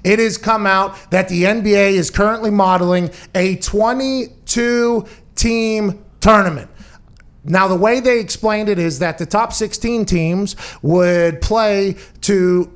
it has come out that the NBA is currently modeling a 22-team tournament. Now, the way they explained it is that the top 16 teams would play to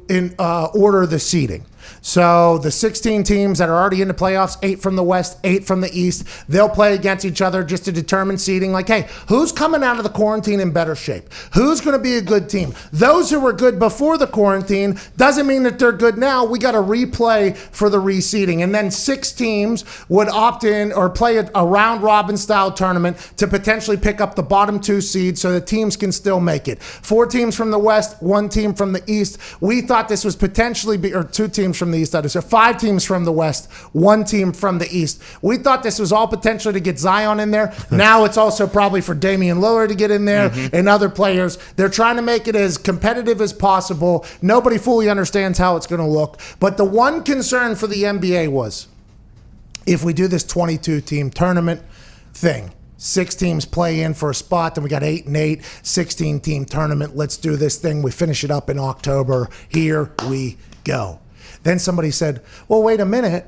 order the seeding. So the 16 teams that are already in the playoffs, 8 from the West, 8 from the East, they'll play against each other just to determine seeding. Like, hey, who's coming out of the quarantine in better shape? Who's going to be a good team? Those who were good before the quarantine doesn't mean that they're good now. We got to replay for the reseeding. And then 6 teams would opt in or play a round-robin style tournament to potentially pick up the bottom 2 seeds so the teams can still make it. 4 teams from the West, 1 team from the East. We thought this was potentially or 2 teams from the East. So 5 teams from the West, 1 team from the East. We thought this was all potentially to get Zion in there. Now it's also probably for Damian Lillard to get in there and other players. They're trying to make it as competitive as possible. Nobody fully understands how it's going to look. But the one concern for the NBA was if we do this 22-team tournament thing, 6 teams play in for a spot, then we got 8 and 8, 16-team tournament. Let's do this thing. We finish it up in October. Here we go. Then somebody said, well, wait a minute.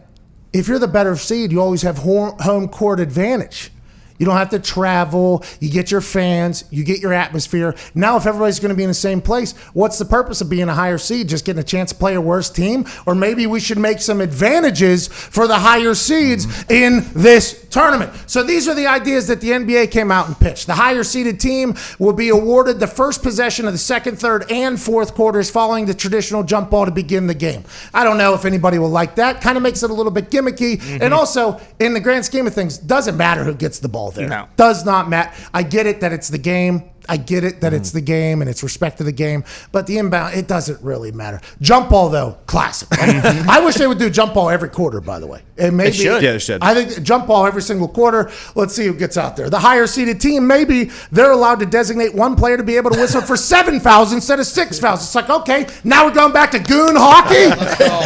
If you're the better seed, you always have home court advantage. You don't have to travel. You get your fans. You get your atmosphere. Now, if everybody's going to be in the same place, what's the purpose of being a higher seed? Just getting a chance to play a worse team? Or maybe we should make some advantages for the higher seeds in this tournament. So these are the ideas that the NBA came out and pitched. The higher seeded team will be awarded the first possession of the second, third, and fourth quarters following the traditional jump ball to begin the game. I don't know if anybody will like that. Kind of makes it a little bit gimmicky. And also, in the grand scheme of things, doesn't matter who gets the ball there. No. Does not matter. I get it that it's the game. I get it that it's the game and it's respect to the game, but the inbound, it doesn't really matter. Jump ball, though, classic. I wish they would do jump ball every quarter, by the way. And maybe, they should. Yeah, they should. I think jump ball every single quarter. Let's see who gets out there. The higher seeded team, maybe they're allowed to designate one player to be able to whistle for 7 fouls instead of 6 fouls. It's like, okay, now we're going back to goon hockey.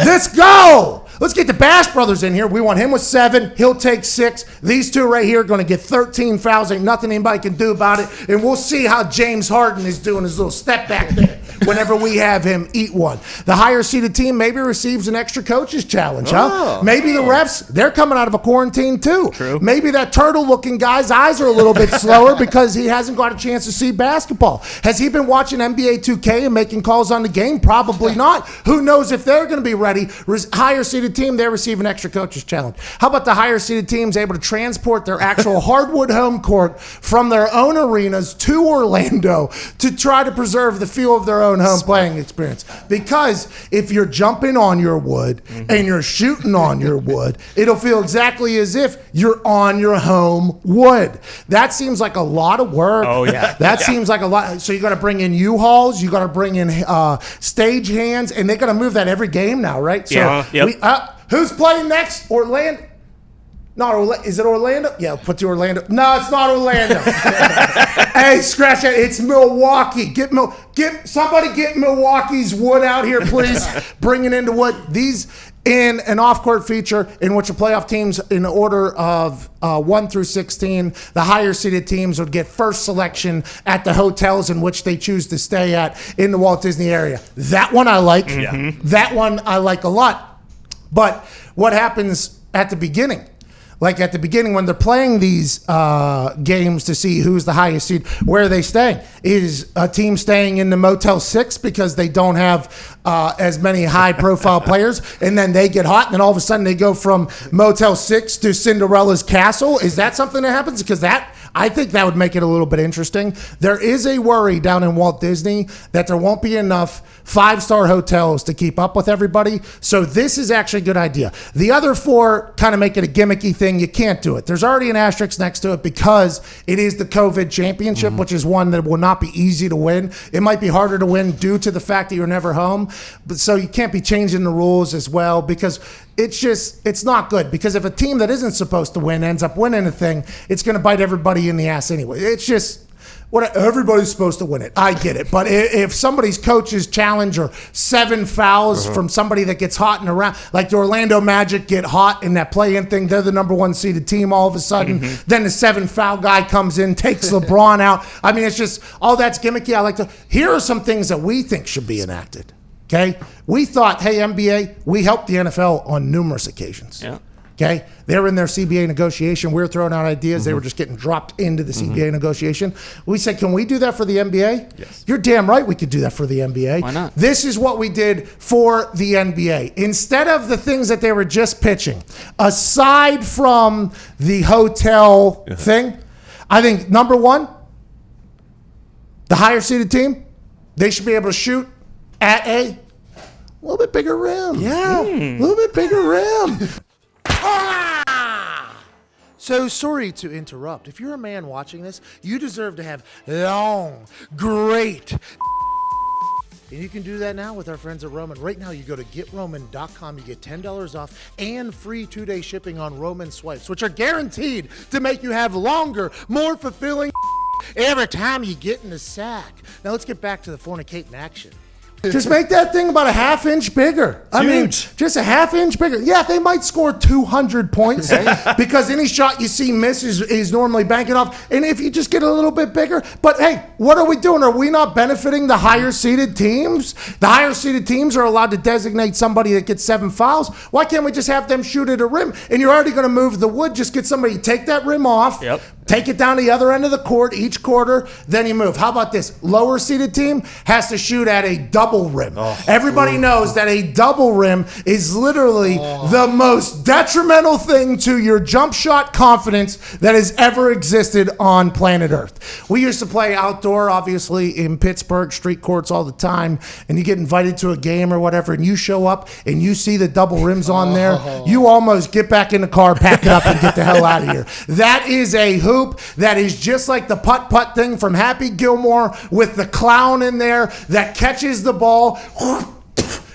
Let's go. Let's get the Bash Brothers in here. We want him with 7. He'll take 6. These 2 right here are going to get 13 fouls. Ain't nothing anybody can do about it. And we'll see how James Harden is doing his little step back there whenever we have him eat one. The higher seeded team maybe receives an extra coach's challenge, huh? Maybe the refs, they're coming out of a quarantine too. True. Maybe that turtle-looking guy's eyes are a little bit slower because he hasn't got a chance to see basketball. Has he been watching NBA 2K and making calls on the game? Probably not. Who knows if they're going to be ready. Higher seeded team, they receive an extra coach's challenge. How about the higher seeded teams able to transport their actual hardwood home court from their own arenas to Orlando to try to preserve the feel of their own home playing experience? Because if you're jumping on your wood and you're shooting on your wood, it'll feel exactly as if you're on your home wood. That seems like a lot of work. Oh, yeah. That seems like a lot. So you got to bring in U-Hauls, you got to bring in stage hands, and they got to move that every game now, right? So who's playing next? Orlando? Is it Orlando? Yeah, put to Orlando. No, it's not Orlando. Hey, scratch that. It's Milwaukee. Somebody get Milwaukee's wood out here, please. Bring it into wood. These in an off-court feature in which the playoff teams in order of 1 through 16, the higher seeded teams would get first selection at the hotels in which they choose to stay at in the Walt Disney area. That one I like. That one I like a lot. But what happens at the beginning? Like at the beginning when they're playing these games to see who's the highest seed, where are they staying? Is a team staying in the Motel 6 because they don't have as many high-profile players, and then they get hot, and then all of a sudden they go from Motel 6 to Cinderella's Castle? Is that something that happens? Because I think that would make it a little bit interesting. There is a worry down in Walt Disney that there won't be enough 5-star hotels to keep up with everybody. So this is actually a good idea. The other 4 kind of make it a gimmicky thing. You can't do it. There's already an asterisk next to it because it is the COVID championship, which is one that will not be easy to win. It might be harder to win due to the fact that you're never home. But so you can't be changing the rules as well because it's not good. Because if a team that isn't supposed to win ends up winning a thing, it's going to bite everybody in the ass anyway. It's just everybody's supposed to win it. I get it. But if somebody's coach's challenge or 7 fouls from somebody that gets hot and around, like the Orlando Magic get hot in that play-in thing, they're the number 1 seeded team all of a sudden. Then the 7 foul guy comes in, takes LeBron out. I mean, it's just all that's gimmicky. Here are some things that we think should be enacted. Okay? We thought, hey, NBA, we helped the NFL on numerous occasions. Yeah. Okay? They were in their CBA negotiation. We were throwing out ideas. They were just getting dropped into the CBA negotiation. We said, can we do that for the NBA? Yes. You're damn right we could do that for the NBA. Why not? This is what we did for the NBA. Instead of the things that they were just pitching, aside from the hotel thing, I think, number one, the higher seeded team, they should be able to shoot at a little bit bigger rim. Yeah, a little bit bigger rim. So sorry to interrupt. If you're a man watching this, you deserve to have long, great. And you can do that now with our friends at Roman. Right now, you go to GetRoman.com. You get $10 off and free 2-day shipping on Roman swipes, which are guaranteed to make you have longer, more fulfilling every time you get in the sack. Now let's get back to the fornicating action. Just make that thing about a half-inch bigger. I mean, just a half-inch bigger. Yeah, they might score 200 points because any shot you see miss is normally banking off. And if you just get a little bit bigger. But, hey, what are we doing? Are we not benefiting the higher-seeded teams? The higher-seeded teams are allowed to designate somebody that gets 7 fouls. Why can't we just have them shoot at a rim? And you're already going to move the wood. Just get somebody, take that rim off. Yep. Take it down to the other end of the court each quarter, then you move. How about this? Lower seeded team has to shoot at a double rim. Everybody knows that a double rim is literally the most detrimental thing to your jump shot confidence that has ever existed on planet Earth. We used to play outdoor, obviously, in Pittsburgh, street courts all the time, and you get invited to a game or whatever, and you show up and you see the double rims on there, you almost get back in the car, pack it up, and get the hell out of here. That is a hoop that is just like the putt-putt thing from Happy Gilmore with the clown in there that catches the ball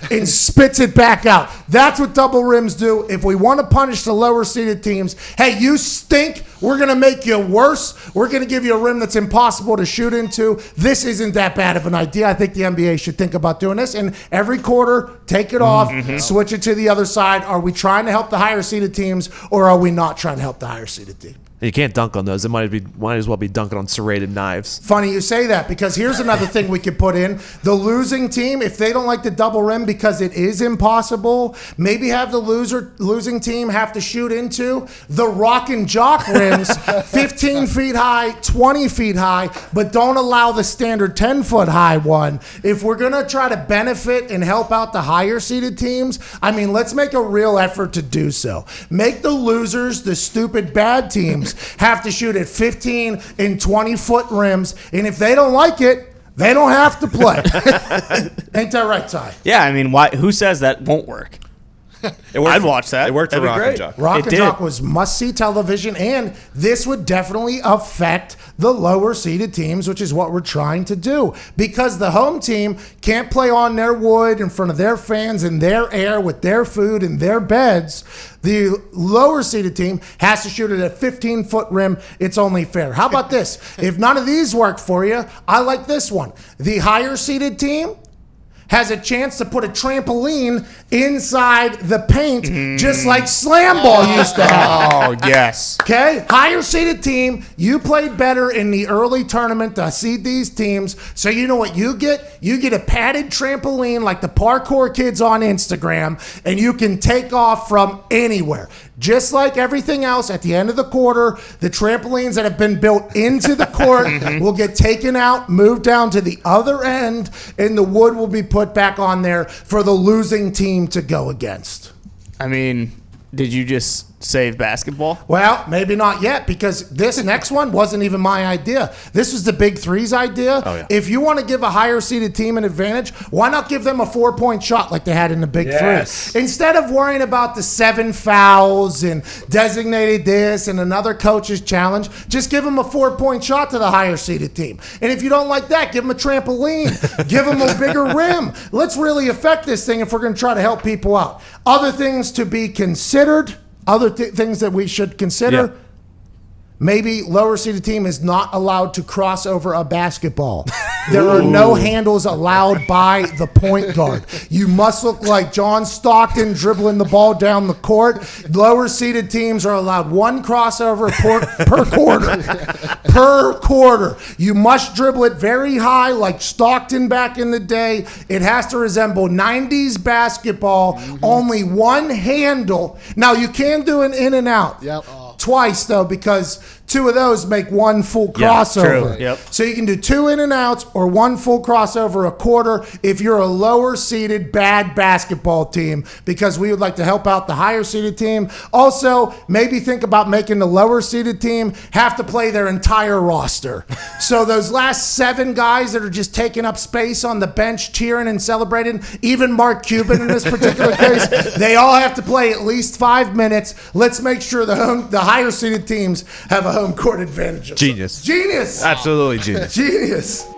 and spits it back out. That's what double rims do. If we want to punish the lower seeded teams, hey, you stink. We're going to make you worse. We're going to give you a rim that's impossible to shoot into. This isn't that bad of an idea. I think the NBA should think about doing this. And every quarter, take it off, switch it to the other side. Are we trying to help the higher seeded teams, or are we not trying to help the higher seeded team? You can't dunk on those. It might as well be dunking on serrated knives. Funny you say that, because here's another thing we could put in. The losing team, if they don't like the double rim because it is impossible, maybe have the losing team have to shoot into the rock and jock rims, 15 feet high, 20 feet high, but don't allow the standard 10-foot high one. If we're going to try to benefit and help out the higher seeded teams, I mean, let's make a real effort to do so. Make the losers, the stupid bad teams, have to shoot at 15 and 20-foot rims, and if they don't like it, they don't have to play. Ain't that right, Ty? Yeah, I mean, why? Who says that won't work? I'd watch that. It worked for Rock and Jock. Rock and Jock was must-see television, and this would definitely affect the lower-seeded teams, which is what we're trying to do. Because the home team can't play on their wood in front of their fans in their air with their food and their beds. The lower-seeded team has to shoot at a 15-foot rim. It's only fair. How about this? If none of these work for you, I like this one. The higher-seeded team has a chance to put a trampoline inside the paint, just like Slam Ball used to have. Oh, yes. Okay? Higher seeded team, you played better in the early tournament to seed these teams, so you know what you get? You get a padded trampoline like the parkour kids on Instagram, and you can take off from anywhere. Just like everything else, at the end of the quarter, the trampolines that have been built into the court will get taken out, moved down to the other end, and the wood will be put back on there for the losing team to go against. I mean, did you just save basketball? Well, maybe not yet, because this next one wasn't even my idea. This was the Big Three's idea. Oh, yeah. If you want to give a higher seeded team an advantage, why not give them a 4-point shot like they had in the Big Three? Instead of worrying about the 7 fouls and designated this and another coach's challenge, just give them a 4-point shot to the higher seeded team. And if you don't like that, give them a trampoline. Give them a bigger rim. Let's really affect this thing if we're going to try to help people out. Other things to be considered. Other things that we should consider, maybe lower seeded team is not allowed to cross over a basketball. there are no handles allowed by the point guard. You must look like John Stockton dribbling the ball down the court. Lower seeded teams are allowed one crossover per quarter. Per quarter. You must dribble it very high like Stockton back in the day. It has to resemble 90s basketball. Only one handle. Now, you can do an in and out. Yep. Twice, though, because two of those make one full Yeah, crossover. true. Yep. So you can do two in and outs or one full crossover a quarter if you're a lower seeded bad basketball team, because we would like to help out the higher seeded team. Also, maybe think about making the lower seeded team have to play their entire roster. So those last 7 guys that are just taking up space on the bench, cheering and celebrating, even Mark Cuban in this particular case, they all have to play at least 5 minutes. Let's make sure the higher seeded teams have a home court advantage. Genius. Genius. Absolutely genius. Genius.